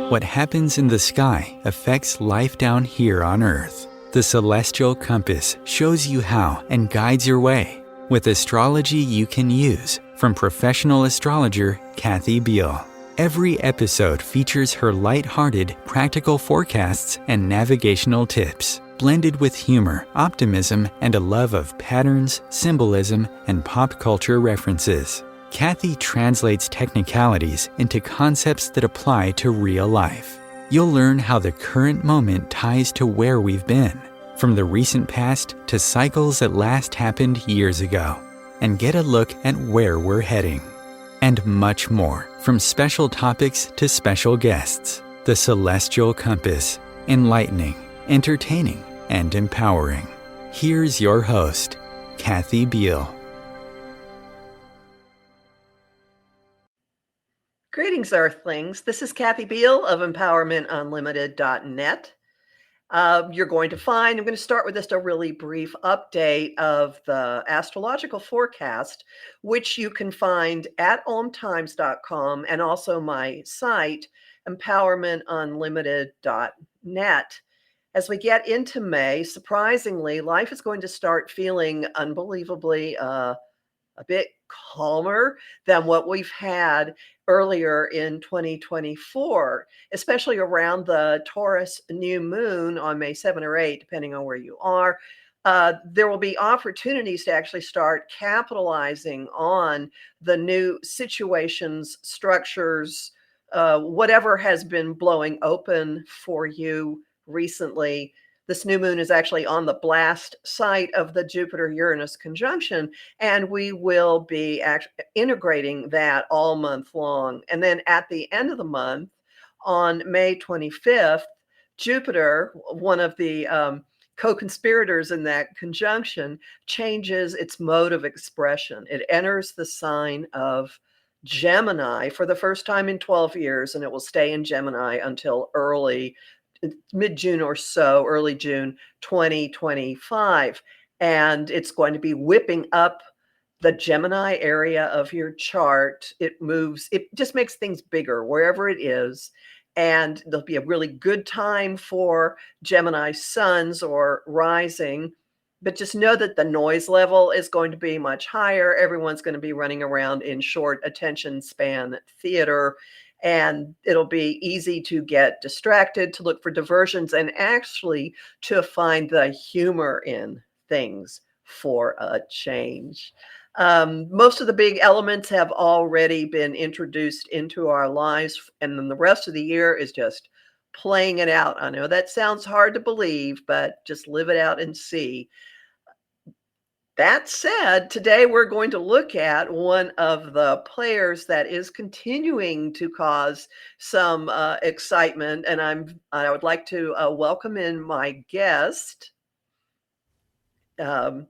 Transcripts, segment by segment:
What happens in the sky affects life down here on Earth. The celestial compass shows you how and guides your way with astrology you can use from professional astrologer Kathy Beal. Every episode features her light-hearted, practical forecasts and navigational tips, blended with humor, optimism, and a love of patterns, symbolism, and pop culture references. Kathy translates technicalities into concepts that apply to real life. You'll learn how the current moment ties to where we've been, from the recent past to cycles that last happened years ago, and get a look at where we're heading. And much more, from special topics to special guests. The Celestial Compass, enlightening, entertaining, and empowering. Here's your host, Kathy Beal. Greetings, Earthlings. This is Kathy Beal of EmpowermentUnlimited.net. I'm going to start with just a really brief update of the astrological forecast, which you can find at omtimes.com and also my site, EmpowermentUnlimited.net. As we get into May, surprisingly, life is going to start feeling unbelievably a bit calmer than what we've had earlier in 2024, especially around the Taurus new moon on May 7 or 8, depending on where you are. There will be opportunities to actually start capitalizing on the new situations, structures, whatever has been blowing open for you recently. This new moon is actually on the blast site of the Jupiter-Uranus conjunction, and we will be integrating that all month long. And then at the end of the month, on May 25th, Jupiter, one of the co-conspirators in that conjunction, changes its mode of expression. It enters the sign of Gemini for the first time in 12 years, and it will stay in Gemini until mid-June or so, early June 2025. And it's going to be whipping up the Gemini area of your chart. It just makes things bigger wherever it is. And there'll be a really good time for Gemini suns or rising. But just know that the noise level is going to be much higher. Everyone's going to be running around in short attention span theater. And it'll be easy to get distracted, to look for diversions, and actually to find the humor in things for a change. Most of the big elements have already been introduced into our lives, and then the rest of the year is just playing it out. I know that sounds hard to believe, but just live it out and see. That said, today we're going to look at one of the players that is continuing to cause some excitement, and I would like to welcome in my guest, Gina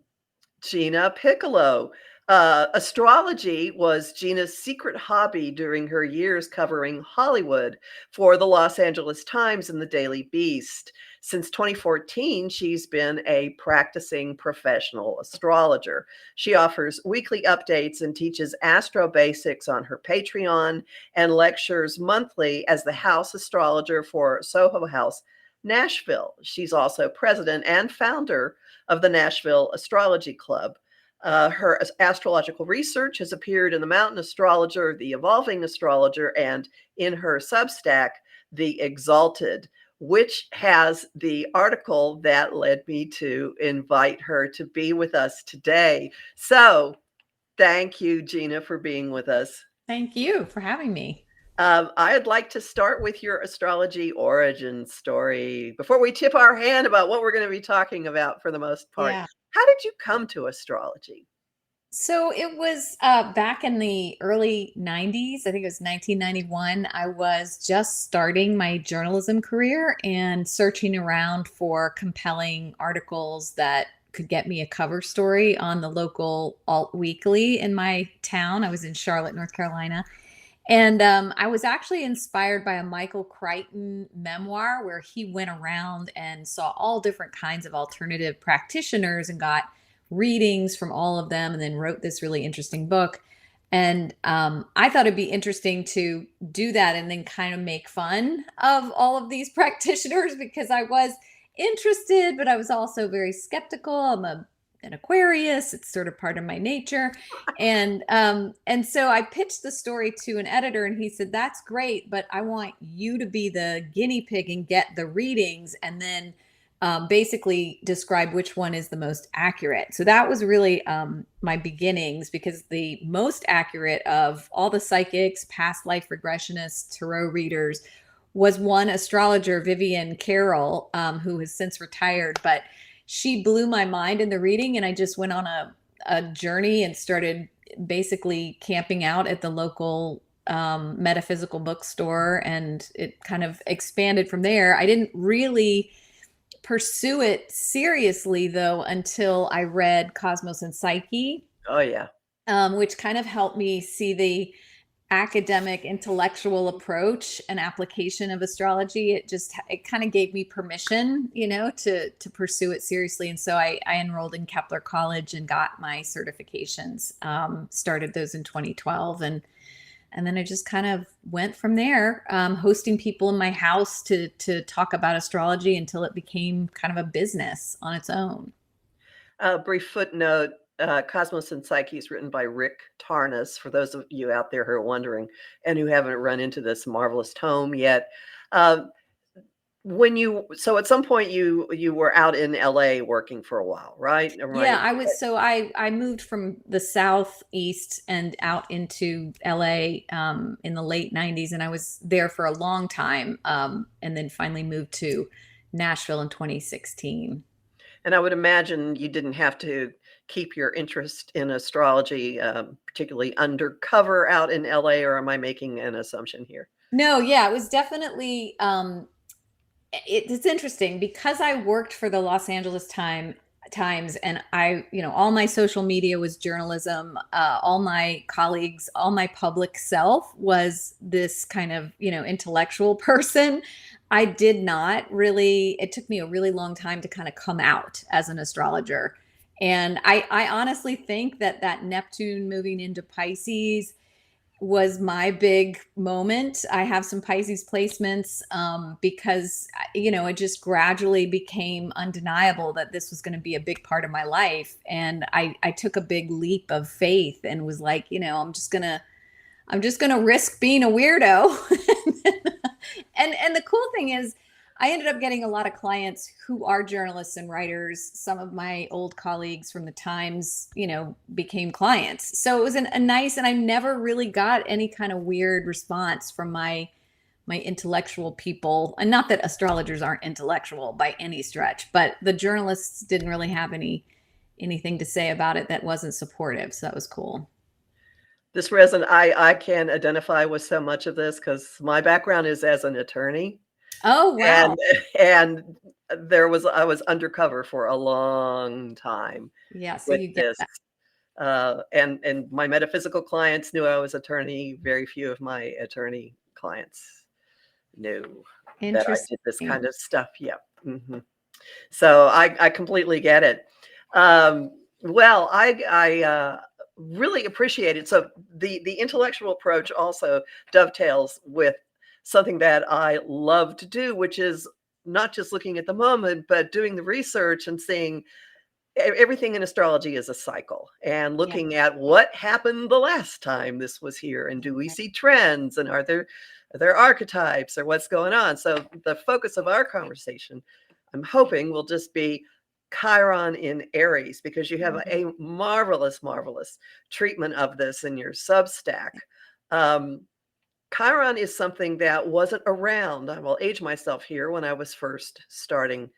Piccalo. Astrology was Gina's secret hobby during her years covering Hollywood for the Los Angeles Times and the Daily Beast. Since 2014, she's been a practicing professional astrologer. She offers weekly updates and teaches astro basics on her Patreon and lectures monthly as the house astrologer for Soho House, Nashville. She's also president and founder of the Nashville Astrology Club. Her astrological research has appeared in the Mountain Astrologer, the Evolving Astrologer, and in her Substack, The Exalted, which has the article that led me to invite her to be with us today. So thank you, Gina, for being with us. Thank you for having me. I'd like to start with your astrology origin story before we tip our hand about what we're going to be talking about for the most part. Yeah. How did you come to astrology? So it was back in the early 90s. I think it was 1991. I was just starting my journalism career and searching around for compelling articles that could get me a cover story on the local alt weekly in my town. I was in Charlotte, North Carolina. And I was actually inspired by a Michael Crichton memoir where he went around and saw all different kinds of alternative practitioners and got readings from all of them and then wrote this really interesting book And I thought it'd be interesting to do that and then kind of make fun of all of these practitioners because I was interested, but I was also very skeptical. An Aquarius; it's sort of part of my nature, and so I pitched the story to an editor, and he said, "That's great, but I want you to be the guinea pig and get the readings, and then." Basically describe which one is the most accurate. So that was really my beginnings, because the most accurate of all the psychics, past life regressionists, tarot readers, was one astrologer, Vivian Carroll, who has since retired. But she blew my mind in the reading, and I just went on a journey and started basically camping out at the local metaphysical bookstore, and it kind of expanded from there. I didn't really pursue it seriously, though, until I read Cosmos and Psyche, Oh, yeah. which kind of helped me see the academic, intellectual approach and application of astrology. It kind of gave me permission, to pursue it seriously. And so I enrolled in Kepler College and got my certifications. Started those in 2012, and then I just kind of went from there, hosting people in my house to talk about astrology until it became kind of a business on its own. Brief footnote, Cosmos and Psyche is written by Rick Tarnas, for those of you out there who are wondering and who haven't run into this marvelous tome yet. Um, so at some point you were out in LA working for a while, right? Am I Yeah, I moved from the southeast and out into LA in the late 90s, and I was there for a long time, and then finally moved to Nashville in 2016. And I would imagine you didn't have to keep your interest in astrology, particularly undercover out in LA, or am I making an assumption here? No, yeah, it was definitely it's interesting because I worked for the Los Angeles Times, and all my social media was journalism. All my colleagues, all my public self was this kind of, intellectual person. I did not really, it took me a really long time to kind of come out as an astrologer. And I honestly think that Neptune moving into Pisces was my big moment. I have some Pisces placements because, it just gradually became undeniable that this was going to be a big part of my life. And I took a big leap of faith and was like, I'm just gonna risk being a weirdo. And the cool thing is, I ended up getting a lot of clients who are journalists and writers. Some of my old colleagues from the Times, became clients. So it was a nice, and I never really got any kind of weird response from my intellectual people. And not that astrologers aren't intellectual by any stretch, but the journalists didn't really have anything to say about it that wasn't supportive. So that was cool. This resin, I can identify with so much of this because my background is as an attorney, Oh, wow. and and I was undercover for a long time Yeah. So with you get this. that. And my metaphysical clients knew I was attorney. Very few of my attorney clients knew that I did this kind Interesting. of stuff. Yeah. Mhm. So I completely get it. Well, I really appreciate it. So the intellectual approach also dovetails with something that I love to do, which is not just looking at the moment, but doing the research and seeing everything in astrology is a cycle, and Yeah. looking at what happened the last time this was here, and do we see trends, and are there archetypes, or what's going on. So the focus of our conversation, I'm hoping, will just be Chiron in Aries, because you have Mhm. a marvelous treatment of this in your Substack. um, Chiron is something that wasn't around, I will age myself here, when I was first starting.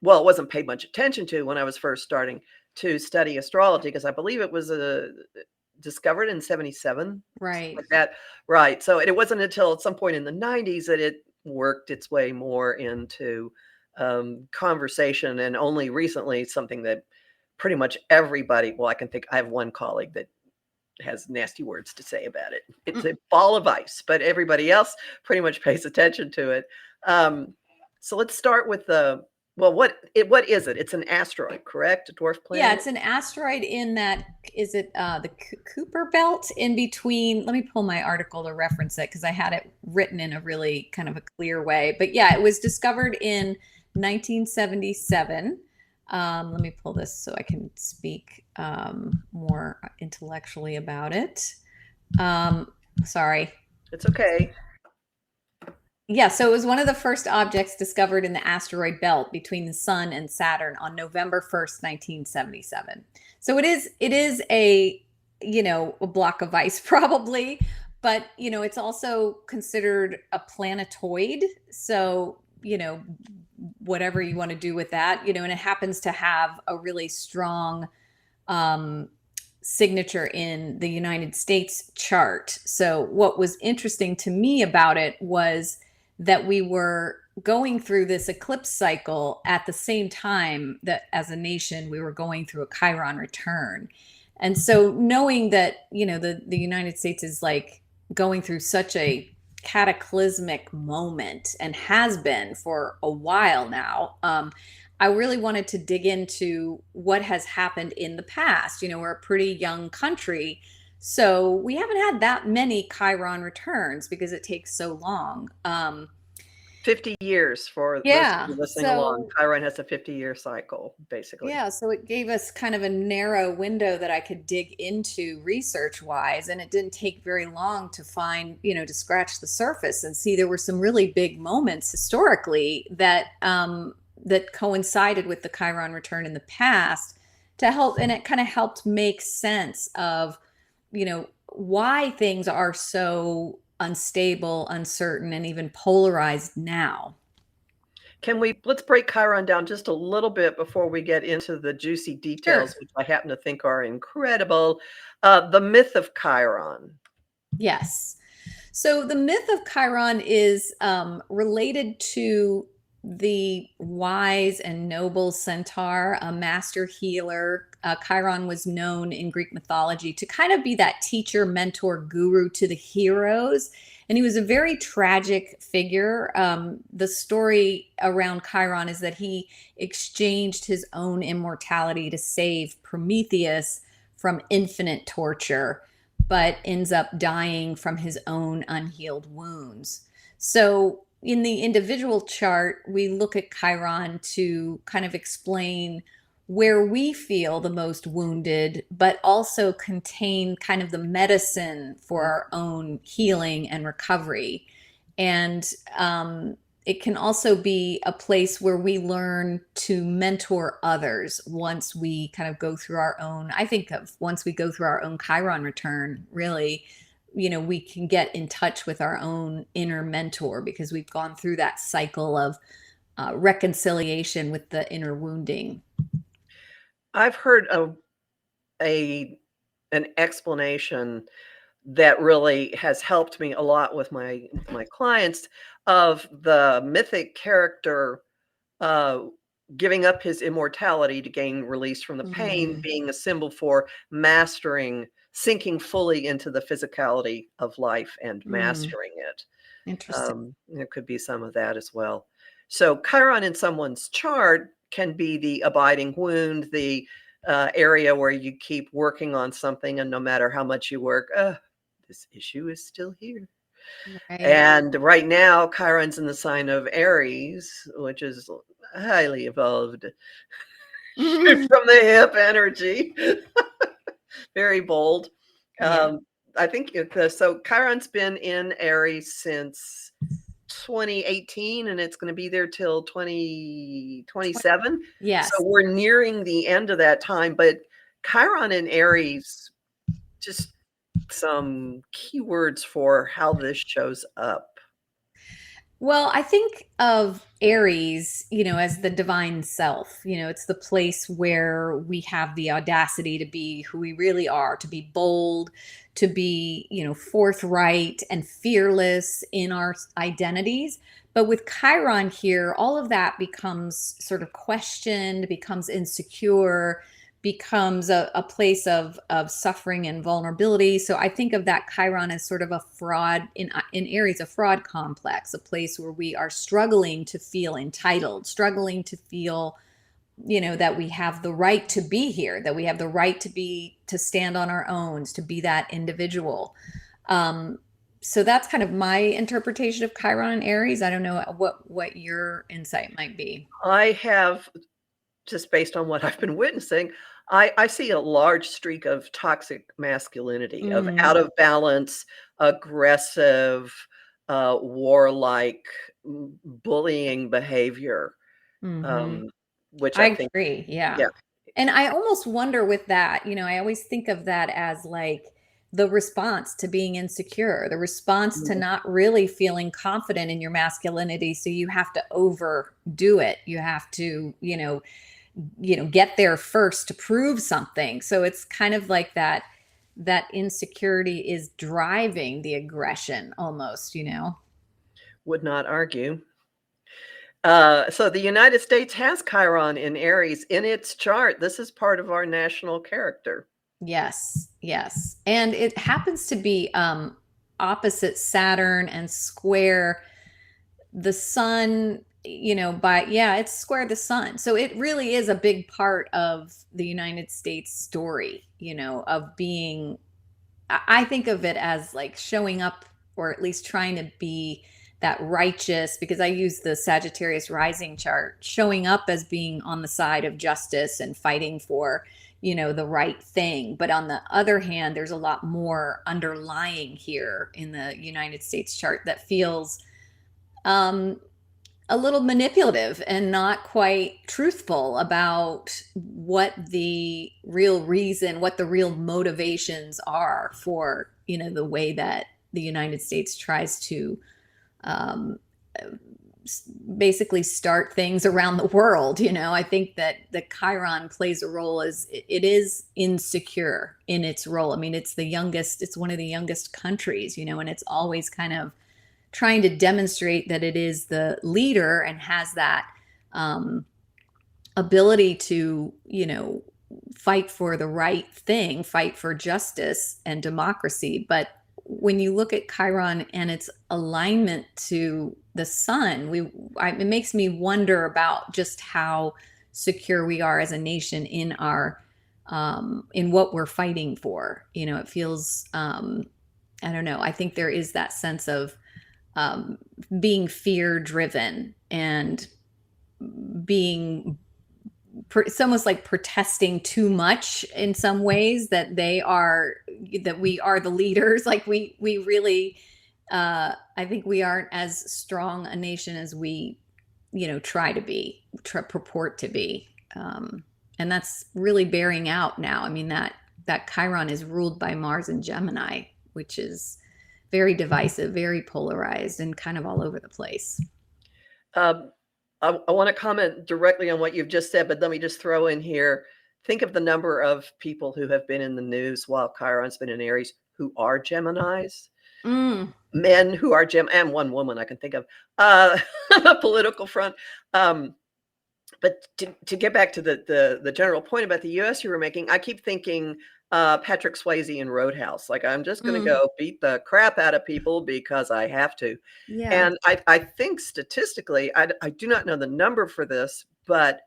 Well, it wasn't paid much attention to when I was first starting to study astrology, because I believe it was discovered in 77, something Right. like that. Right. So it wasn't until at some point in the 90s that it worked its way more into conversation, and only recently something that pretty much everybody, well, I can think, I have one colleague that has nasty words to say about it. It's Mm. a ball of ice, but everybody else pretty much pays attention to it. Um, so let's start with the Well, what is it? It's an asteroid, correct? A dwarf Yeah, planet? it's an asteroid in that, is it the Cooper Belt in between? Let me pull my article to reference it because I had it written in a really kind of a clear way. But yeah, it was discovered in 1977. Let me pull this so I can speak more intellectually about it. Sorry. It's okay. Yeah, so it was one of the first objects discovered in the asteroid belt between the Sun and Saturn on November 1st, 1977. So it is a, a block of ice probably, but it's also considered a planetoid. So, whatever you want to do with that, and it happens to have a really strong um signature in the United States chart. So what was interesting to me about it was that we were going through this eclipse cycle at the same time that as a nation we were going through a Chiron return. And so knowing that, the United States is like going through such a cataclysmic moment and has been for a while now, I really wanted to dig into what has happened in the past. We're a pretty young country, so we haven't had that many Chiron returns because it takes so long. 50 years for those of Yeah, you listening along. so Chiron has a 50-year cycle, basically. yeah, so it gave us kind of a narrow window that I could dig into research wise, and it didn't take very long to find, to scratch the surface and see there were some really big moments historically that coincided with the Chiron return in the past to help, and it kind of helped make sense of, why things are so unstable, uncertain, and even polarized now. Let's break Chiron down just a little bit before we get into the juicy Sure. details, which I happen to think are incredible. The myth of Chiron. Yes. So the myth of Chiron is related to the wise and noble centaur, a master healer. Chiron was known in Greek mythology to kind of be that teacher, mentor, guru to the heroes. And he was a very tragic figure. The story around Chiron is that he exchanged his own immortality to save Prometheus from infinite torture, but ends up dying from his own unhealed wounds. So, in the individual chart, we look at Chiron to kind of explain where we feel the most wounded, but also contain kind of the medicine for our own healing and recovery. And it can also be a place where we learn to mentor others once we kind of go through our own, I think of once we go through our own Chiron return, really, we can get in touch with our own inner mentor because we've gone through that cycle of reconciliation with the inner wounding. I've heard an explanation that really has helped me a lot with my clients of the mythic character uh, giving up his immortality to gain release from the pain, Mm, being a symbol for mastering, sinking fully into the physicality of life and mm, mastering it. interesting. There could be some of that as well. So Chiron in someone's chart can be the abiding wound, the area where you keep working on something, and no matter how much you work, this issue is still here. Right. And right now, Chiron's in the sign of Aries, which is highly evolved shoot Mhm. from the hip energy, very bold. Yeah. I think so. Chiron's been in Aries since 2018, and it's going to be there till 2027. So Yes. we're nearing the end of that time. But Chiron and Aries, just some keywords for how this shows up. Well, I think of Aries, as the divine self. It's the place where we have the audacity to be who we really are, to be bold, to be, forthright and fearless in our identities. But with Chiron here, all of that becomes sort of questioned, becomes insecure, becomes a place of suffering and vulnerability. So I think of that Chiron as sort of a fraud in Aries, a fraud complex, a place where we are struggling to feel entitled, struggling to feel, that we have the right to be here, that we have the right to stand on our own, to be that individual. So that's kind of my interpretation of Chiron and Aries. I don't know what your insight might be. I have, just based on what I've been witnessing, I see a large streak of toxic masculinity, of Mm, out of balance, aggressive, warlike, bullying behavior, hmm um, which I I think, agree. Yeah. yeah. And I almost wonder with that, I always think of that as like the response to being insecure, the response to Mhm. not really feeling confident in your masculinity. So you have to overdo it. You have to, get there first to prove something. So it's kind of like that insecurity is driving the aggression almost. Would not argue. So the United States has Chiron in Aries in its chart. This is part of our national character. Yes, yes. And it happens to be opposite Saturn and square the sun, it's square the sun. So it really is a big part of the United States story, of being, I think of it as like showing up, or at least trying to be that righteous, because I use the Sagittarius rising chart, showing up as being on the side of justice and fighting for, the right thing. But on the other hand, there's a lot more underlying here in the United States chart that feels um, a little manipulative and not quite truthful about what the real reason, what the real motivations are for, the way that the United States tries to um, basically start things around the world. I think that the Chiron plays a role as it is insecure in its role. I mean, it's one of the youngest countries, and it's always kind of trying to demonstrate that it is the leader and has that um, ability to, fight for the right thing, fight for justice and democracy. But when you look at Chiron and its alignment to the sun, it makes me wonder about just how secure we are as a nation in our in what we're fighting for. It feels I don't know. I think there is that sense of um, being fear driven and being it's almost like protesting too much in some ways, that we are the leaders. Like we really I think we aren't as strong a nation as we try to be, purport to be, and that's really bearing out now. I mean, that Chiron is ruled by Mars and Gemini, which is very divisive, very polarized, and kind of all over the place. Um, I want to comment directly on what you've just said, but let me just throw in here. Think of the number of people who have been in the news while Chiron's been in Aries who are Geminis, Mm, men who are and one woman I can think of, a political front. Um, but to get back to the general point about the US you were making, I keep thinking Patrick Swayze in Roadhouse. Like, I'm just going to mm, go beat the crap out of people because I have to. yeah. And I think statistically, I do not know the number for this, but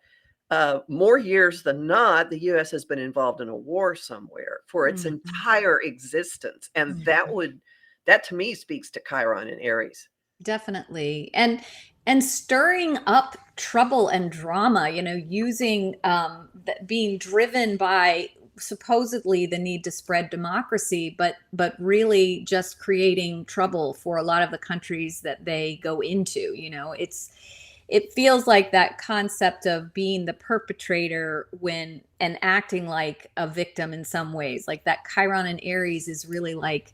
more years than not, the US has been involved in a war somewhere for its Mhm, entire existence. And mhm. that to me speaks to Chiron and Aries. Definitely. And stirring up trouble and drama, using being driven by supposedly the need to spread democracy, but really just creating trouble for a lot of the countries that they go into. It feels like that concept of being the perpetrator when and acting like a victim in some ways. Like that Chiron and Aries is really like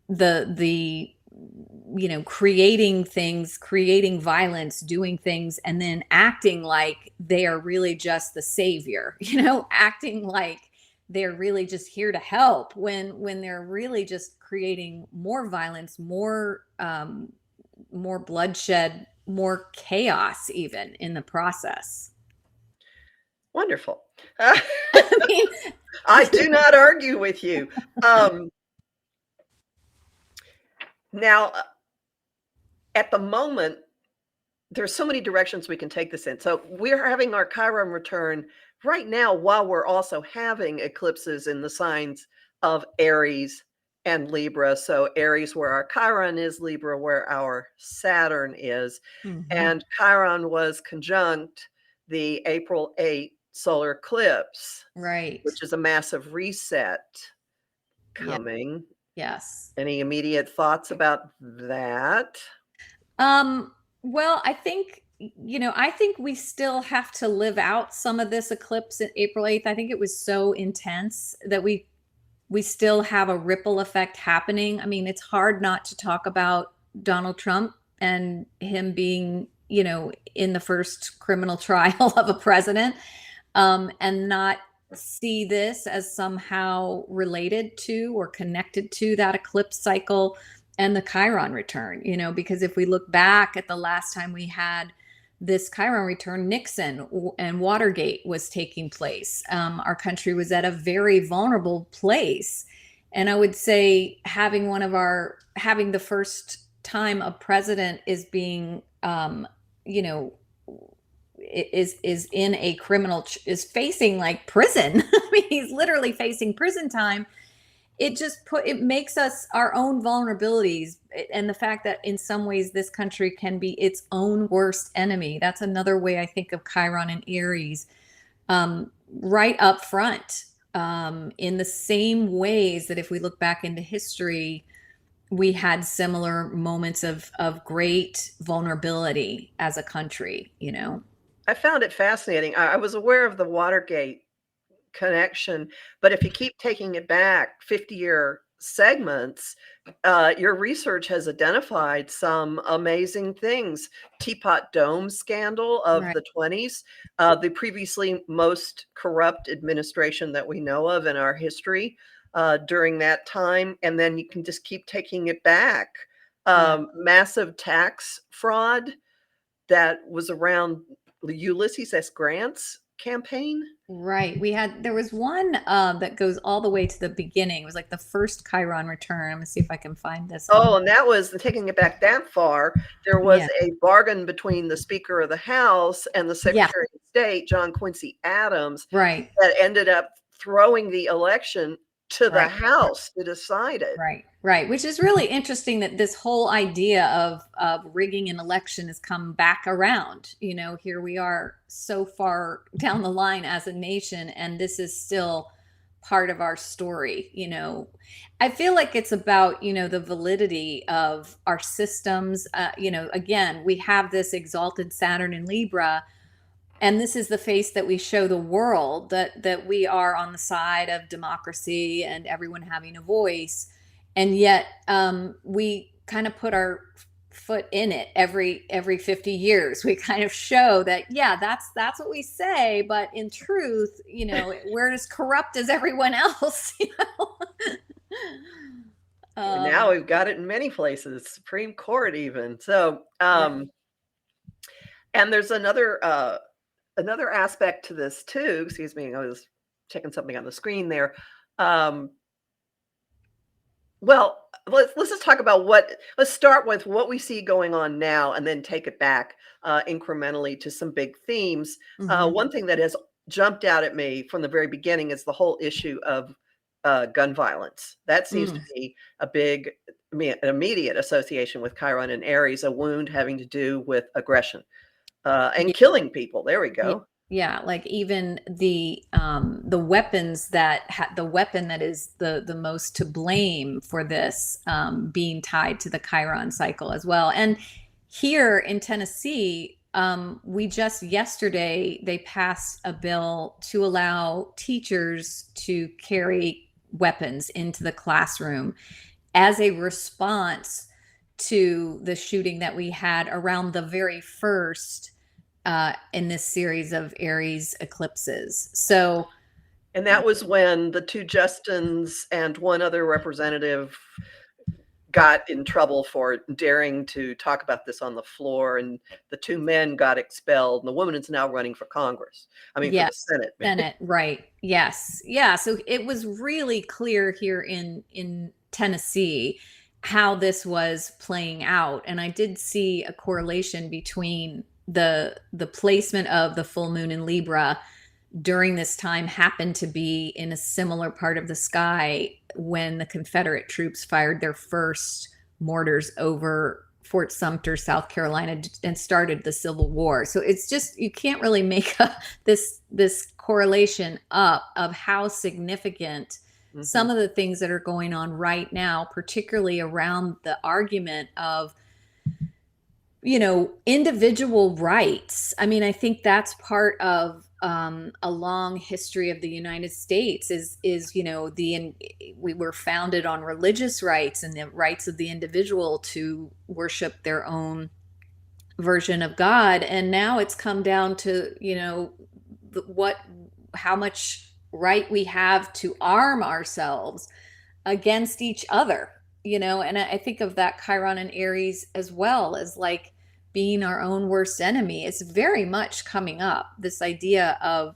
the creating things, creating violence, doing things, and then acting like they are really just the savior, acting like they're really just here to help when they're really just creating more violence, more bloodshed, more chaos even in the process. Wonderful. I mean, I do not argue with you. Now, at the moment, there's so many directions we can take this in. So we're having our Chiron return right now while we're also having eclipses in the signs of Aries and Libra. So Aries where our Chiron is, Libra where our Saturn is. And Chiron was conjunct the April 8th solar eclipse, right. which is a massive reset Yeah. coming. Yes. Any immediate thoughts about that? Well, I think, I think we still have to live out some of this eclipse in April 8th. I think it was so intense that we still have a ripple effect happening. I mean, it's hard not to talk about Donald Trump and him being, in the first criminal trial of a president, and not see this as somehow related to or connected to that eclipse cycle and the Chiron return, because if we look back at the last time we had this Chiron return, Nixon and Watergate was taking place. Our country was at a very vulnerable place. And I would say having the first time a president is being, is in a is facing like prison. I mean, he's literally facing prison time. It makes us our own vulnerabilities, and the fact that in some ways this country can be its own worst enemy. That's another way I think of Chiron and Aries, right up front, in the same ways that if we look back into history, we had similar moments of great vulnerability as a country. I found it fascinating. I was aware of the Watergate connection, but if you keep taking it back 50-year segments, your research has identified some amazing things. Teapot Dome scandal of Right. the 20s, the previously most corrupt administration that we know of in our history during that time. And then you can just keep taking it back. Massive tax fraud that was around Ulysses S. Grant's campaign. Right. There was one that goes all the way to the beginning. It was like the first Chiron return. I'm gonna see if I can find this. Oh, and that was taking it back that far. There was a bargain between the Speaker of the House and the Secretary of State, John Quincy Adams, right, that ended up throwing the election to the House to decide it. Right. Which is really interesting that this whole idea of rigging an election has come back around. Here we are so far down the line as a nation, and this is still part of our story. I feel like it's about, the validity of our systems. Again, we have this exalted Saturn in Libra, and this is the face that we show the world, that we are on the side of democracy and everyone having a voice. And yet we kind of put our foot in it every 50 years. We kind of show that, that's what we say. But in truth, we're as corrupt as everyone else. And now we've got it in many places, Supreme Court even. So, and there's another aspect to this too. Excuse me, I was checking something on the screen there. Well, let's just talk about let's start with what we see going on now and then take it back incrementally to some big themes. One thing that has jumped out at me from the very beginning is the whole issue of gun violence. That seems to be an immediate association with Chiron and Aries, a wound having to do with aggression and killing people. There we go. Yeah, like even the weapons the weapon that is the most to blame for this being tied to the Chiron cycle as well. And here in Tennessee, we just yesterday they passed a bill to allow teachers to carry weapons into the classroom as a response to the shooting that we had around the very first in this series of Aries eclipses. So, and that was when the two Justins and one other representative got in trouble for daring to talk about this on the floor, and the two men got expelled, and the woman is now running for Congress. I mean, for the Yes, Senate. Senate, right. Yes. Yeah. So it was really clear here in Tennessee how this was playing out. And I did see a correlation between the placement of the full moon in Libra during this time happened to be in a similar part of the sky when the Confederate troops fired their first mortars over Fort Sumter, South Carolina, and started the Civil War. So it's just, you can't really make this correlation up of how significant some of the things that are going on right now, particularly around the argument of, individual rights. I mean, I think that's part of a long history of the United States is we were founded on religious rights and the rights of the individual to worship their own version of God. And now it's come down to, how much right we have to arm ourselves against each other, and I think of that Chiron and Aries as well as like being our own worst enemy. It's very much coming up. This idea of,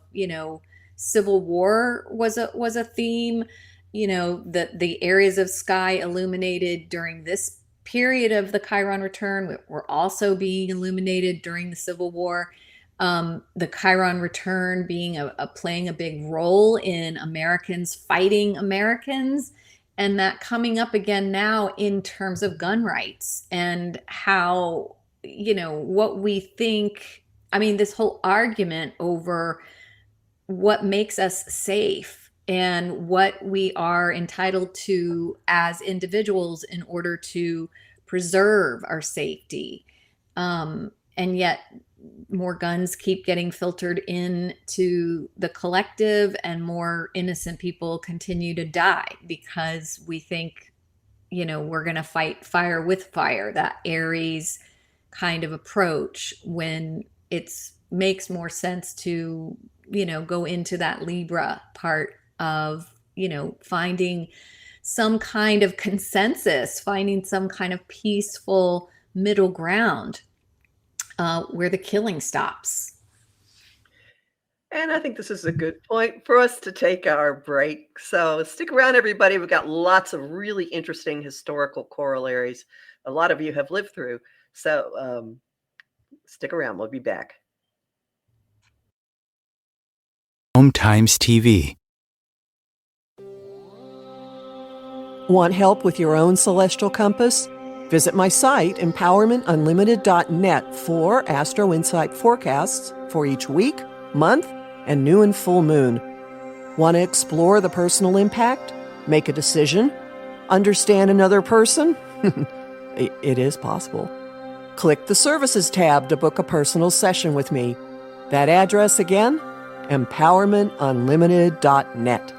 civil war was a theme, the areas of sky illuminated during this period of the Chiron return were also being illuminated during the Civil War. The Chiron return being playing a big role in Americans fighting Americans, and that coming up again now in terms of gun rights and how, what we think. I mean, this whole argument over what makes us safe and what we are entitled to as individuals in order to preserve our safety. And yet more guns keep getting filtered into the collective and more innocent people continue to die because we think, we're going to fight fire with fire, that Aries kind of approach, when it makes more sense to, go into that Libra part of, finding some kind of consensus, finding some kind of peaceful middle ground where the killing stops. And I think this is a good point for us to take our break. So stick around, everybody. We've got lots of really interesting historical corollaries a lot of you have lived through. So stick around. We'll be back. Home Times TV. Want help with your own celestial compass? Visit my site, empowermentunlimited.net, for Astro Insight forecasts for each week, month, and new and full moon. Want to explore the personal impact? Make a decision? Understand another person? It is possible. Click the Services tab to book a personal session with me. That address again? empowermentunlimited.net.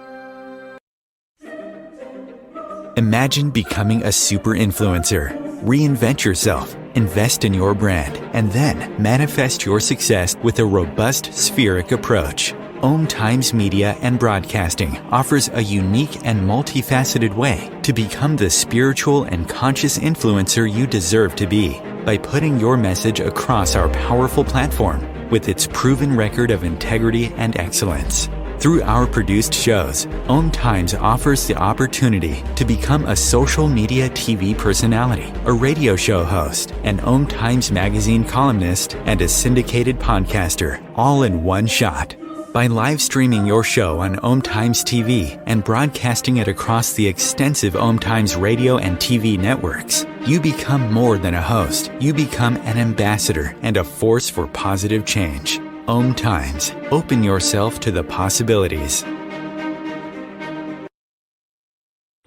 Imagine becoming a super influencer. Reinvent yourself, invest in your brand, and then manifest your success with a robust spheric approach. Om Times Media and Broadcasting offers a unique and multifaceted way to become the spiritual and conscious influencer you deserve to be by putting your message across our powerful platform with its proven record of integrity and excellence. Through our produced shows, Om Times offers the opportunity to become a social media TV personality, a radio show host, an Om Times magazine columnist, and a syndicated podcaster, all in one shot. By live streaming your show on Om Times TV and broadcasting it across the extensive Om Times radio and TV networks, you become more than a host. You become an ambassador and a force for positive change. Om Times. Open yourself to the possibilities.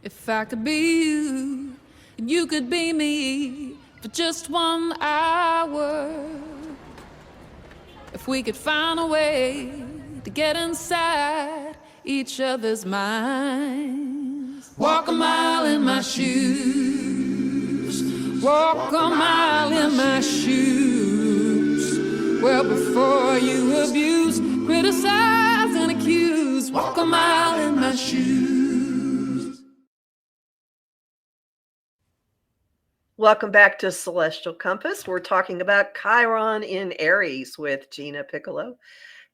If I could be you, and you could be me for just 1 hour. If we could find a way to get inside each other's minds. Walk a mile in my shoes. Walk a mile in my shoes. Well, before you abuse, criticize, and accuse, walk a mile in my shoes. Welcome back to Celestial Compass. We're talking about Chiron in Aries with Gina Piccalo.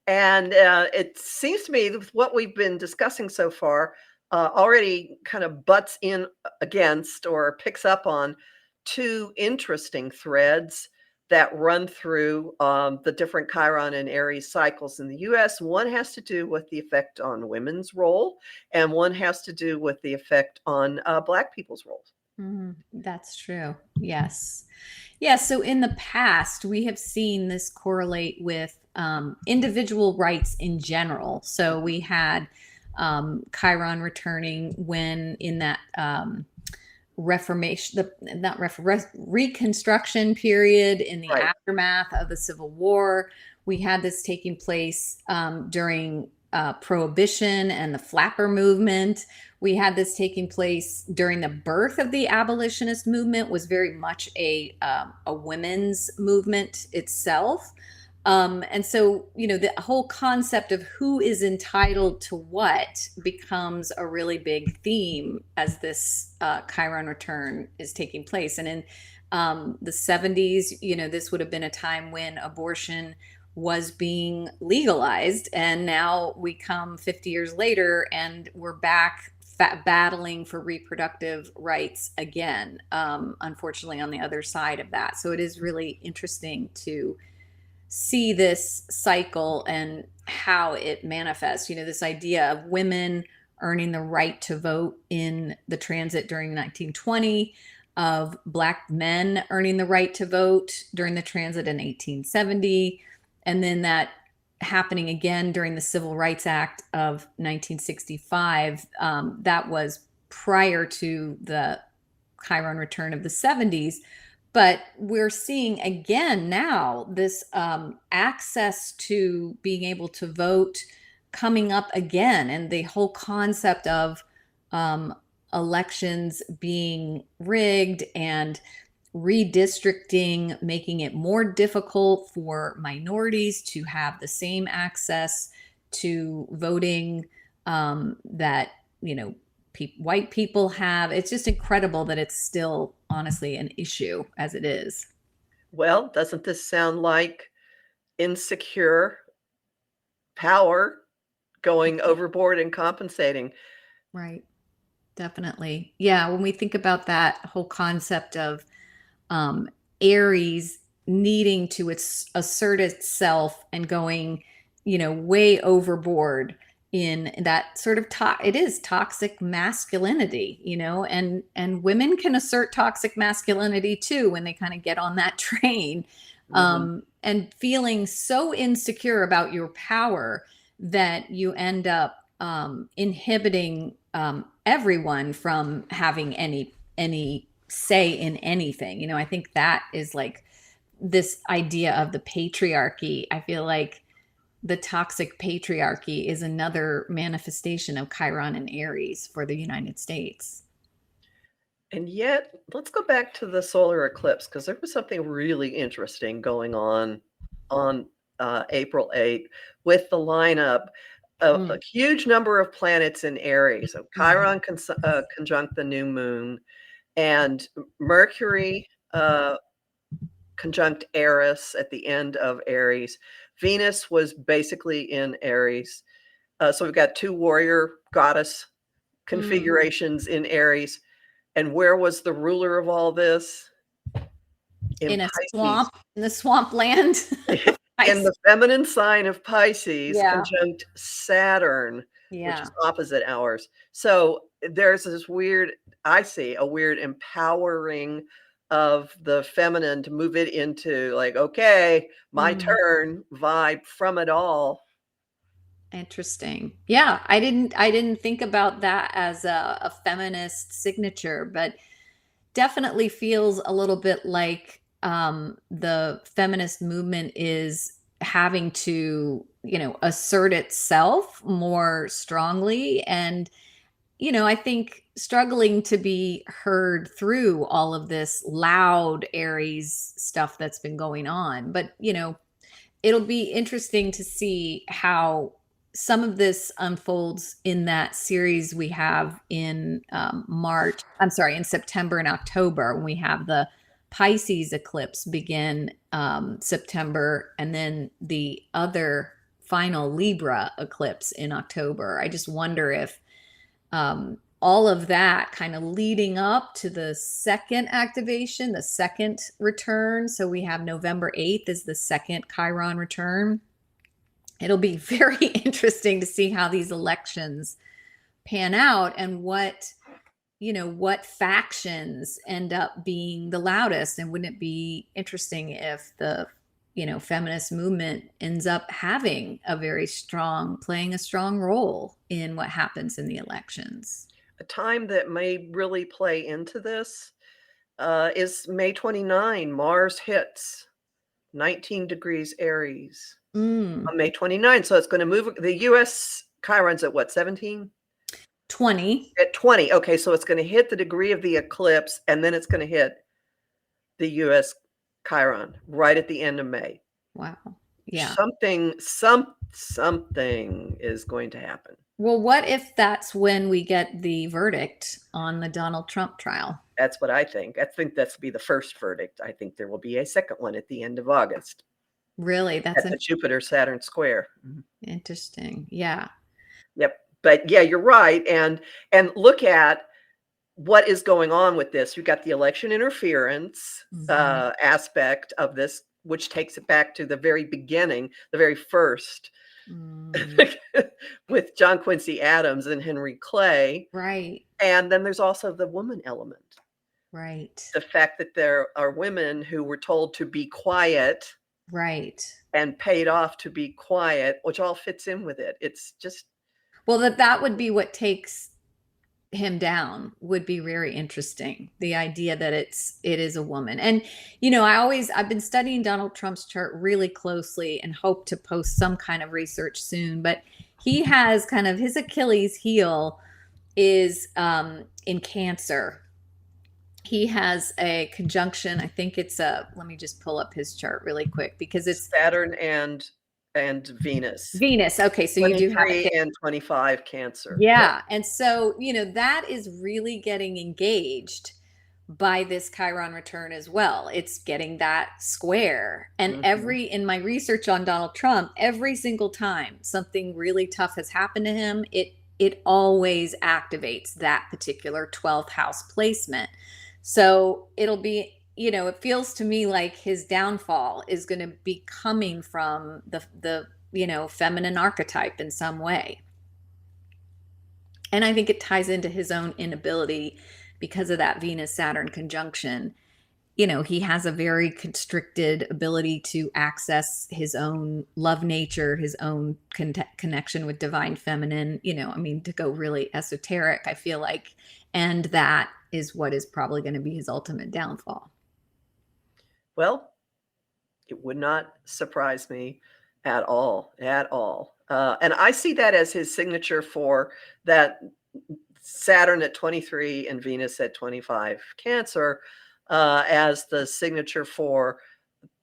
And it seems to me that what we've been discussing so far already kind of butts in against or picks up on two interesting threads that run through the different Chiron and Aries cycles in the US. One has to do with the effect on women's role, and one has to do with the effect on Black people's roles. That's true. Yes. Yeah. So in the past, we have seen this correlate with individual rights in general. So we had Chiron returning when in that Reconstruction period in the Right. aftermath of the Civil War. We had this taking place during Prohibition and the Flapper movement. We had this taking place during the birth of the abolitionist movement, was very much a women's movement itself. And so, the whole concept of who is entitled to what becomes a really big theme as this Chiron return is taking place. And in the 70s, this would have been a time when abortion was being legalized. And now we come 50 years later and we're back battling for reproductive rights again, unfortunately, on the other side of that. So it is really interesting to see this cycle and how it manifests. This idea of women earning the right to vote in the transit during 1920, of Black men earning the right to vote during the transit in 1870, and then that happening again during the Civil Rights Act of 1965. That was prior to the Chiron return of the 70s. But we're seeing again now this access to being able to vote coming up again, and the whole concept of elections being rigged and redistricting, making it more difficult for minorities to have the same access to voting that, white people have. It's just incredible that it's still honestly an issue as it is. Well, doesn't this sound like insecure power going overboard and compensating? Right. Definitely. Yeah. When we think about that whole concept of Aries needing to assert itself and going, way overboard in that sort of it is toxic masculinity, and women can assert toxic masculinity too when they kind of get on that train, and feeling so insecure about your power that you end up inhibiting everyone from having any say in anything. I think that is like this idea of the patriarchy. I feel like the toxic patriarchy is another manifestation of Chiron and Aries for the United States. And yet, let's go back to the solar eclipse, because there was something really interesting going on April 8th with the lineup of a huge number of planets in Aries. So Chiron conjunct the new moon, and Mercury conjunct Eris at the end of Aries. Venus was basically in Aries. So we've got two warrior goddess configurations in Aries. And where was the ruler of all this? In a swamp, in the swampland. In the feminine sign of Pisces, conjunct Saturn, which is opposite ours. So there's this I see a weird empowering of the feminine to move it into like, okay, my turn vibe from it all. Interesting. Yeah, I didn't think about that as a feminist signature, but definitely feels a little bit like the feminist movement is having to, assert itself more strongly, and I think struggling to be heard through all of this loud Aries stuff that's been going on. But it'll be interesting to see how some of this unfolds in that series we have in in September and October, when we have the Pisces eclipse begin September, and then the other final Libra eclipse in October. I just wonder if all of that kind of leading up to the second activation, the second return. So we have November 8th is the second Chiron return. It'll be very interesting to see how these elections pan out and what factions end up being the loudest. And wouldn't it be interesting if the feminist movement ends up playing a strong role in what happens in the elections? A time that may really play into this is May 29. Mars hits 19 degrees Aries on May 29. So it's going to move. The US Chiron's at what, 17? 20. At 20. Okay, so it's going to hit the degree of the eclipse, and then it's going to hit the US Chiron right at the end of May. Wow. Yeah. Something is going to happen. Well, what if that's when we get the verdict on the Donald Trump trial? That's what I think. I think that's be the first verdict. I think there will be a second one at the end of August. Really? That's at the Jupiter-Saturn square. Interesting. Yeah. Yep. But yeah, you're right. And look at what is going on with this. You've got the election interference aspect of this, which takes it back to the very beginning, the very first, with John Quincy Adams and Henry Clay. Right. And then there's also the woman element. Right. The fact that there are women who were told to be quiet. Right. And paid off to be quiet, which all fits in with it. It's just. Well, that would be what takes him down, would be very interesting. The idea that it is a woman. And, I've been studying Donald Trump's chart really closely and hope to post some kind of research soon, but he has kind of his Achilles heel is in Cancer. He has a conjunction. I think it's let me just pull up his chart really quick because it's Saturn and Venus. Venus. Okay. So you do have and 25 Cancer. Yeah. And so, that is really getting engaged by this Chiron return as well. It's getting that square. And in my research on Donald Trump, every single time something really tough has happened to him, it always activates that particular 12th house placement. So it'll be, it feels to me like his downfall is going to be coming from the feminine archetype in some way. And I think it ties into his own inability because of that Venus-Saturn conjunction. He has a very constricted ability to access his own love nature, his own connection with divine feminine, to go really esoteric, I feel like. And that is what is probably going to be his ultimate downfall. Well, it would not surprise me at all. And I see that as his signature for that Saturn at 23 and Venus at 25 Cancer, as the signature for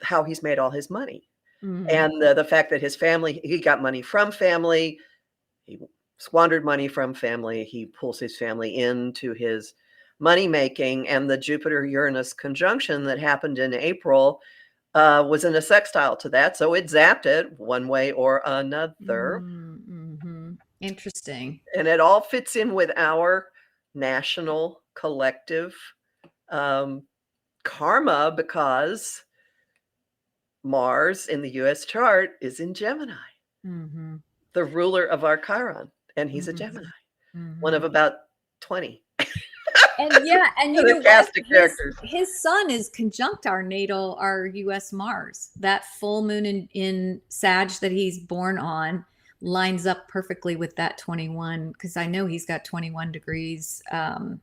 how he's made all his money. And the fact that his family, he got money from family, he squandered money from family, he pulls his family into his money making, and the Jupiter-Uranus conjunction that happened in April was in a sextile to that. So it zapped it one way or another. Interesting. And it all fits in with our national collective karma, because Mars in the US chart is in Gemini, the ruler of our Chiron, and he's a Gemini, one of about 20. And his sun is conjunct our US Mars. That full moon in Sag that he's born on lines up perfectly with that 21, because I know he's got 21 degrees. I'm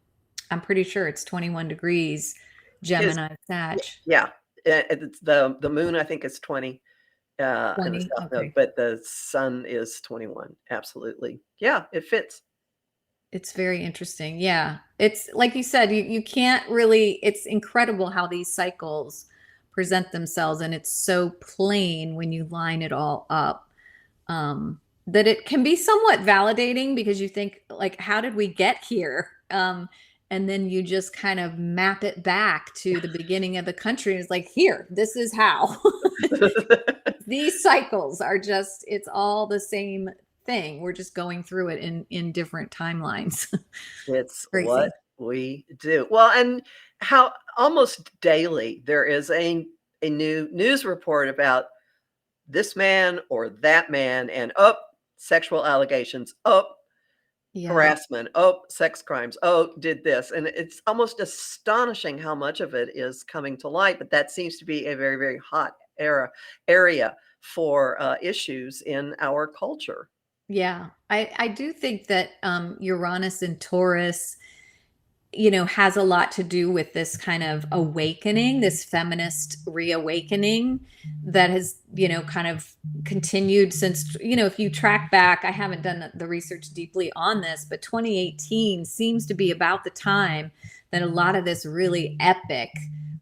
pretty sure it's 21 degrees Gemini Sag. Yeah. It's the moon, I think, is 20. 20, okay. But the sun is 21. Absolutely. Yeah, it fits. It's very interesting. Yeah. It's like you said, you can't really, it's incredible how these cycles present themselves. And it's so plain when you line it all up, that it can be somewhat validating, because you think, like, how did we get here? And and then you just kind of map it back to the beginning of the country. And it's like, here, this is how. These cycles are just, it's all the same thing. We're just going through it in different timelines. It's Crazy. what we do. Well, and how almost daily there is a new news report about this man or that man, and sexual allegations, Yeah. harassment, sex crimes, did this. And it's almost astonishing how much of it is coming to light. But that seems to be a very, very hot area for issues in our culture. Yeah. I do think that Uranus and Taurus, has a lot to do with this kind of awakening, this feminist reawakening that has, kind of continued since, if you track back, I haven't done the research deeply on this, but 2018 seems to be about the time that a lot of this really epic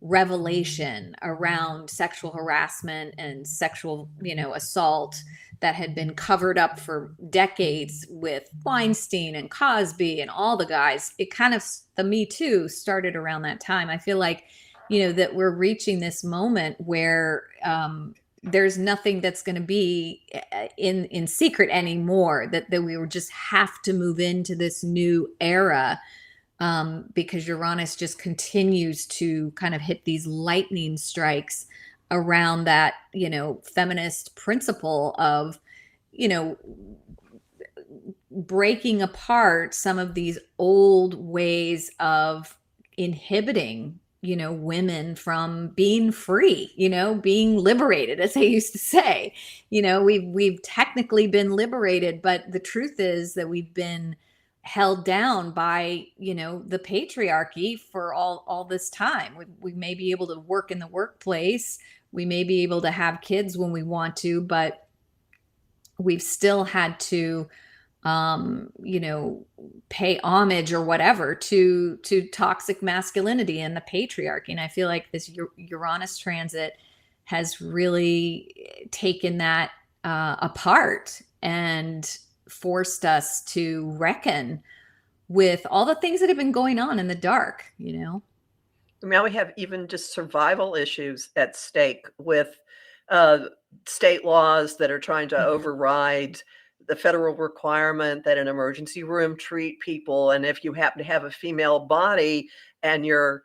revelation around sexual harassment and sexual, assault that had been covered up for decades with Weinstein and Cosby and all the guys. It kind of, the Me Too started around that time. I feel like, that we're reaching this moment where there's nothing that's going to be in secret anymore, that we will just have to move into this new era, because Uranus just continues to kind of hit these lightning strikes around that, feminist principle of, breaking apart some of these old ways of inhibiting, women from being free, being liberated, as they used to say. We've technically been liberated, but the truth is that we've been held down by, the patriarchy for all this time. We may be able to work in the workplace. We may be able to have kids when we want to, but we've still had to, pay homage or whatever to toxic masculinity and the patriarchy. And I feel like this Uranus transit has really taken that apart and forced us to reckon with all the things that have been going on in the dark, Now we have even just survival issues at stake with state laws that are trying to override the federal requirement that an emergency room treat people. And if you happen to have a female body and your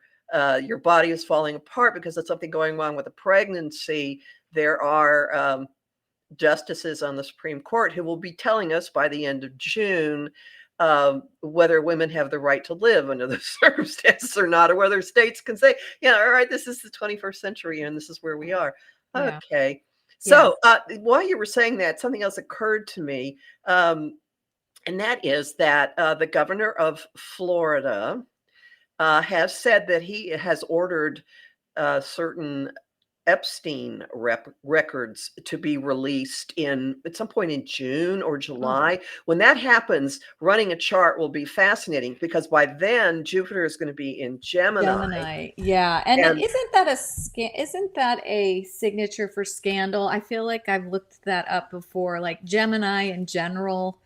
body is falling apart because of something going wrong with a pregnancy, there are justices on the Supreme Court who will be telling us by the end of June whether women have the right to live under those circumstances or not, or whether states can say, yeah, all right, this is the 21st century and this is where we are. Yeah. Okay. So while you were saying that, something else occurred to me, and that is that the governor of Florida has said that he has ordered certain Epstein records to be released at some point in June or July. When that happens, running a chart will be fascinating, because by then Jupiter is going to be in Gemini. Yeah. And isn't that a signature for scandal? I feel like I've looked that up before, like Gemini in general.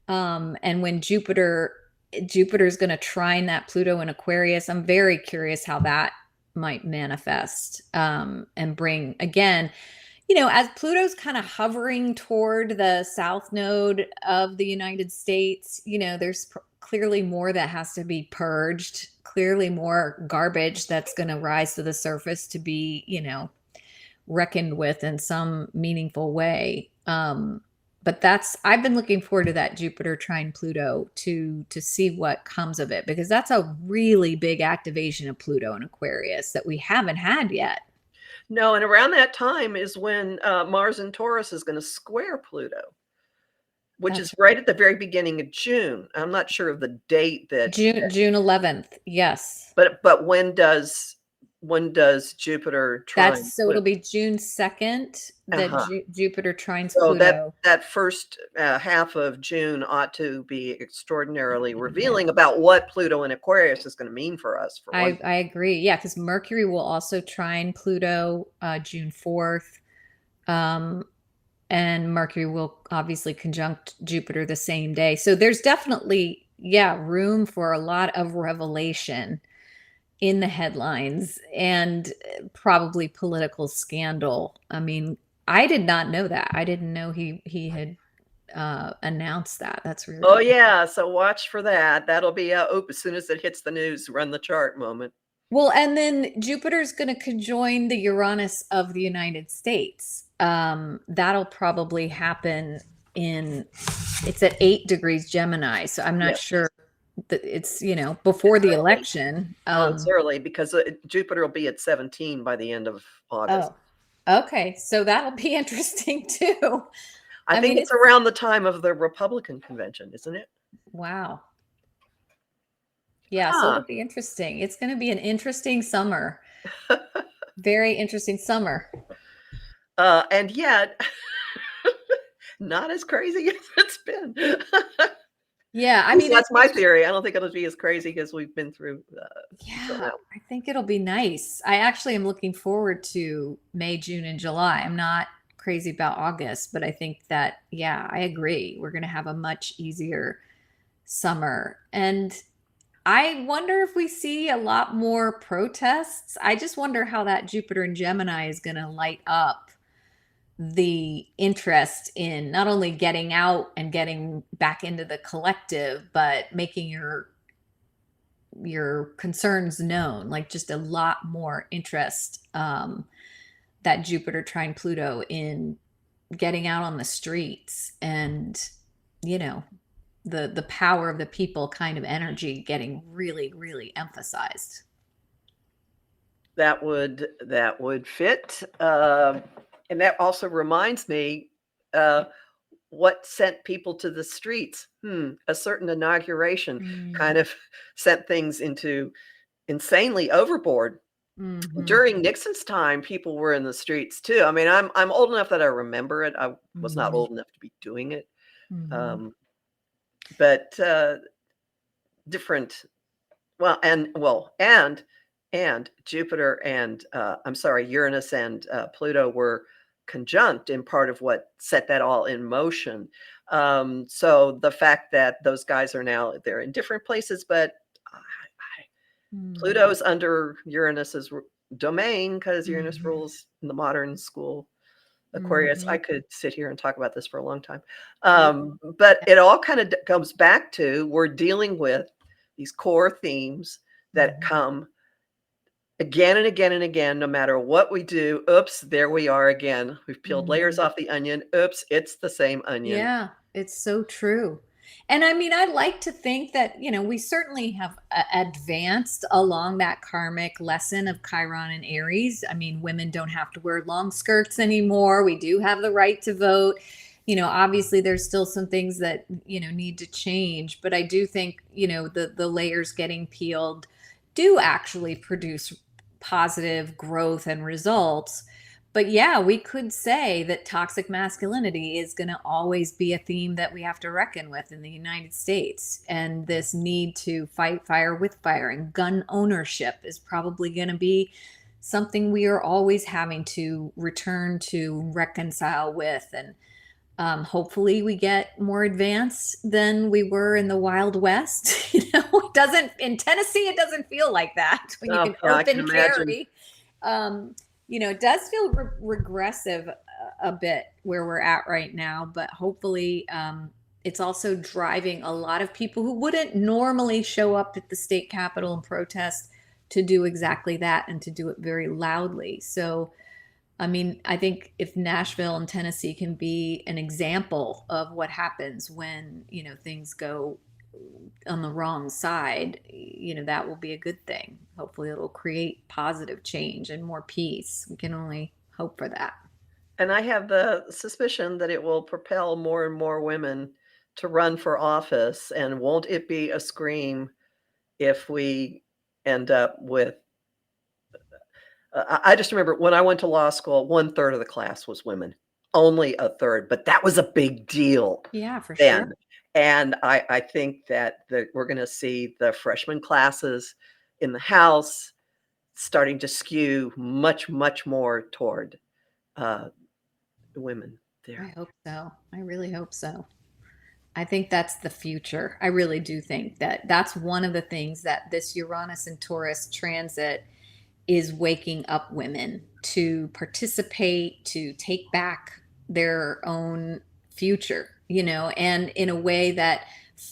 And when Jupiter's going to trine that Pluto in Aquarius, I'm very curious how that might manifest and bring, again, as Pluto's kind of hovering toward the south node of the United States, there's clearly more that has to be purged, clearly more garbage that's going to rise to the surface to be, reckoned with in some meaningful way. But I've been looking forward to that Jupiter trine Pluto to see what comes of it, because that's a really big activation of Pluto in Aquarius that we haven't had yet. No, and around that time is when Mars in Taurus is going to square Pluto, which is right at the very beginning of June. I'm not sure of the date that June 11th. Yes. But when does Jupiter trine? It'll be June 2nd that Jupiter trines so Pluto. that first half of June ought to be extraordinarily revealing about what Pluto in Aquarius is going to mean for us. I agree. Yeah, because Mercury will also trine Pluto June 4th. And Mercury will obviously conjunct Jupiter the same day. So there's definitely, room for a lot of revelation in the headlines and probably political scandal. I mean, I did not know that. I didn't know he had announced that. That's really Oh yeah, so watch for that. That'll be as soon as it hits the news, run the chart moment. well. And then Jupiter's going to conjoin the Uranus of the United States. That'll probably happen it's at 8 degrees Gemini, so I'm not Yes. sure that it's before the election. Oh, it's early because Jupiter will be at 17 by the end of August. Okay, so that'll be interesting too. I think mean, it's around the time of the Republican convention, isn't it? Wow. Yeah, so it'll be interesting. It's going to be an interesting summer. Very interesting summer. And yet, not as crazy as it's been. Yeah, I mean, that's my theory. I don't think it'll be as crazy as we've been through. Yeah, I think it'll be nice. I actually am looking forward to May, June, and July. I'm not crazy about August, but I think that, yeah, I agree. We're going to have a much easier summer. And I wonder if we see a lot more protests. I just wonder how that Jupiter and Gemini is going to light up the interest in not only getting out and getting back into the collective, but making your concerns known, like just a lot more interest, that Jupiter trine Pluto in getting out on the streets and, the power of the people kind of energy getting really, really emphasized. That would fit. And that also reminds me, what sent people to the streets? A certain inauguration kind of sent things into insanely overboard. During Nixon's time, people were in the streets too. I mean, I'm old enough that I remember it. I was not old enough to be doing it. But different. And Jupiter and Uranus and Pluto were conjunct in part of what set that all in motion. So the fact that those guys they're in different places, but Pluto's under Uranus's domain because Uranus rules in the modern school Aquarius. I could sit here and talk about this for a long time. But it all kind of comes back to we're dealing with these core themes that come again and again and again, no matter what we do. Oops, there we are again. We've peeled layers off the onion. Oops, it's the same onion. Yeah, it's so true. And I mean, I like to think that, we certainly have advanced along that karmic lesson of Chiron and Aries. I mean, women don't have to wear long skirts anymore. We do have the right to vote. Obviously there's still some things that, need to change, but I do think, the layers getting peeled do actually produce positive growth and results. But yeah, we could say that toxic masculinity is going to always be a theme that we have to reckon with in the United States. And this need to fight fire with fire and gun ownership is probably going to be something we are always having to return to, reconcile with. And hopefully we get more advanced than we were in the Wild West. It doesn't, in Tennessee, it doesn't feel like that when you can open carry. It does feel regressive a bit where we're at right now, but hopefully it's also driving a lot of people who wouldn't normally show up at the state capitol and protest to do exactly that and to do it very loudly. So, I mean, I think if Nashville and Tennessee can be an example of what happens when, things go on the wrong side, that will be a good thing. Hopefully it'll create positive change and more peace. We can only hope for that. And I have the suspicion that it will propel more and more women to run for office. And won't it be a scream if we end up with I just remember when I went to law school, 1/3 of the class was women, only a third, but that was a big deal. Yeah, for then. sure. And I think that we're going to see the freshman classes in the House starting to skew much, much more toward women there. I hope so. I really hope so. I think that's the future. I really do think that that's one of the things that this Uranus and Taurus transit is waking up women to participate, to take back their own future, and in a way that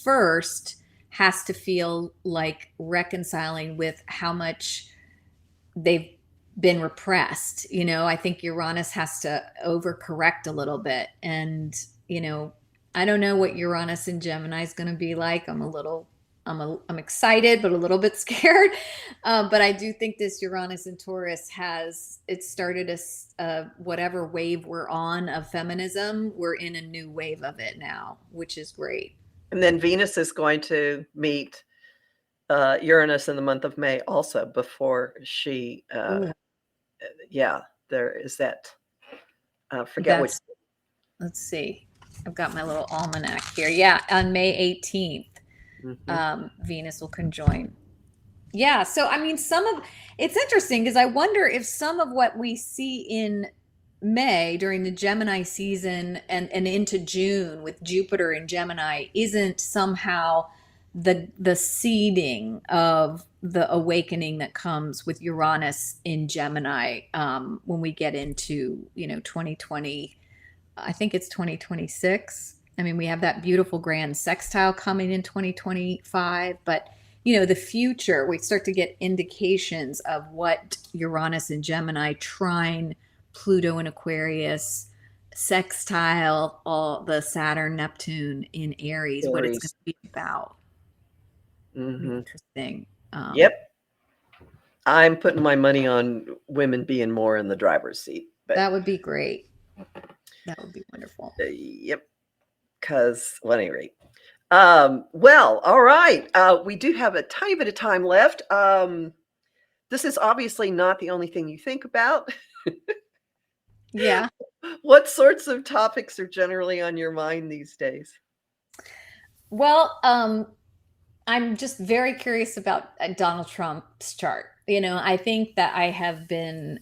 first has to feel like reconciling with how much they've been repressed. I think Uranus has to overcorrect a little bit. And, I don't know what Uranus in Gemini is going to be like. I'm excited, but a little bit scared. But I do think this Uranus and Taurus it started whatever wave we're on of feminism. We're in a new wave of it now, which is great. And then Venus is going to meet Uranus in the month of May also before she, there is that, let's see. I've got my little almanac here. Yeah, on May 18th, Venus will conjoin. Yeah, so I mean, it's interesting because I wonder if some of what we see in May during the Gemini season and into June with Jupiter in Gemini isn't somehow the seeding of the awakening that comes with Uranus in Gemini when we get into 2020. I think it's 2026. I mean, we have that beautiful grand sextile coming in 2025, but the future, we start to get indications of what Uranus in Gemini, trine Pluto in Aquarius, sextile all the Saturn, Neptune in Aries, what it's going to be about. Interesting. Yep. I'm putting my money on women being more in the driver's seat. But that would be great. That would be wonderful. Yep. Because, well, at any rate. Well, all right. We do have a tiny bit of time left. This is obviously not the only thing you think about. Yeah. What sorts of topics are generally on your mind these days? Well, I'm just very curious about Donald Trump's chart. I think that I have been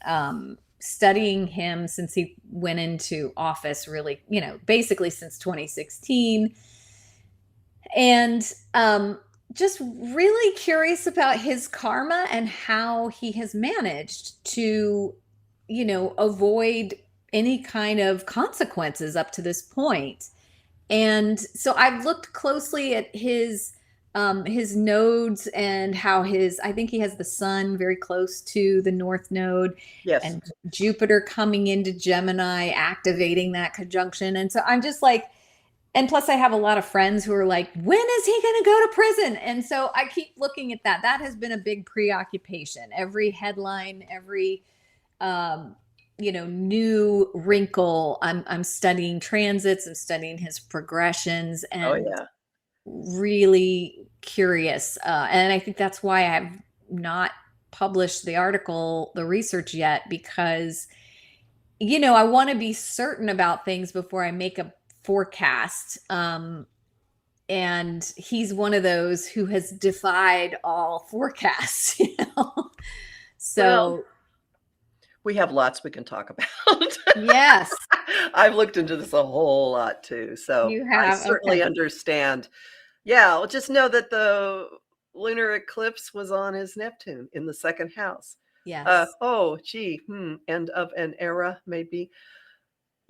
studying him since he went into office, really, basically since 2016. And just really curious about his karma and how he has managed to, avoid any kind of consequences up to this point. And so I've looked closely at his nodes and how I think he has the sun very close to the North Node. Yes. And Jupiter coming into Gemini, activating that conjunction. And so I'm just like, and plus I have a lot of friends who are like, when is he going to go to prison? And so I keep looking at that. That has been a big preoccupation. Every headline, every, new wrinkle. I'm studying transits. I'm studying his progressions and really curious. And I think that's why I've not published the research yet, because, I want to be certain about things before I make a forecast. And he's one of those who has defied all forecasts, So well, we have lots we can talk about. Yes. I've looked into this a whole lot too. So You have, I certainly understand. Yeah, well, just know that the lunar eclipse was on his Neptune in the second house. Yes. End of an era, maybe.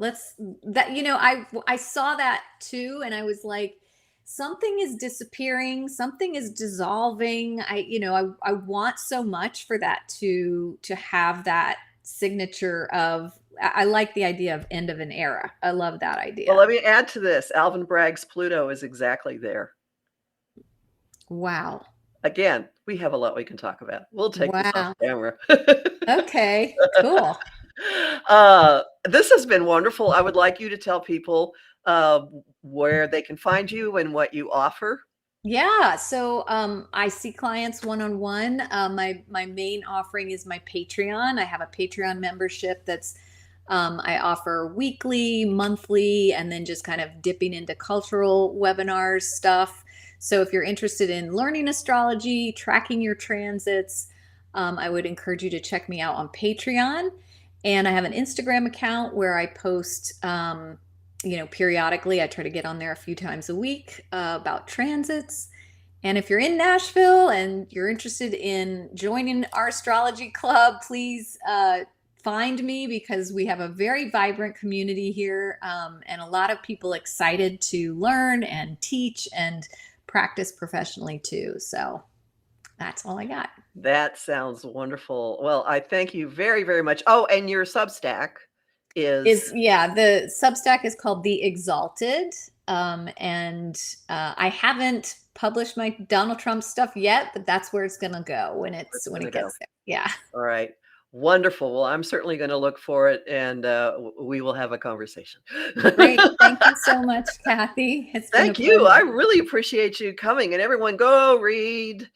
I saw that too, and I was like, something is disappearing, something is dissolving. I want so much for that to have that signature of. I like the idea of end of an era. I love that idea. Well, let me add to this. Alvin Bragg's Pluto is exactly there. Wow. Again, we have a lot we can talk about. We'll take this off camera. Okay, cool. This has been wonderful. I would like you to tell people where they can find you and what you offer. Yeah. So I see clients one-on-one. My main offering is my Patreon. I have a Patreon membership that's I offer weekly, monthly, and then just kind of dipping into cultural webinars stuff. So if you're interested in learning astrology, tracking your transits, I would encourage you to check me out on Patreon. And I have an Instagram account where I post periodically I try to get on there a few times a week about transits. And if you're in Nashville and you're interested in joining our astrology club, please find me, because we have a very vibrant community here, and a lot of people excited to learn and teach and practice professionally too. So that's all I got. That sounds wonderful. Well, I thank you very, very much. Oh, and your Substack is The Substack is called The Exalted. And I haven't published my Donald Trump stuff yet, but that's where it's gonna go when it gets there. Yeah. all right. Wonderful. Well, I'm certainly going to look for it, and we will have a conversation. Great. Thank you so much, Kathy. It's been a Thank you. I pleasure. really appreciate you coming. And everyone, go read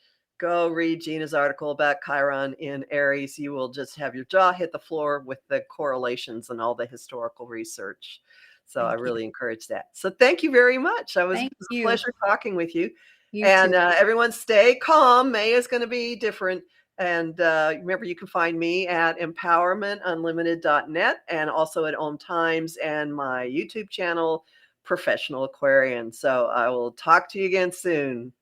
Gina's article about Chiron in Aries. You will just have your jaw hit the floor with the correlations and all the historical research. So I Thank you. really encourage that. So thank you very much. It was Thank a you. pleasure talking with you. You And too. everyone stay calm. May is going to be different. And remember, you can find me at empowermentunlimited.net and also at Om Times and my YouTube channel, Professional Aquarian. So I will talk to you again soon.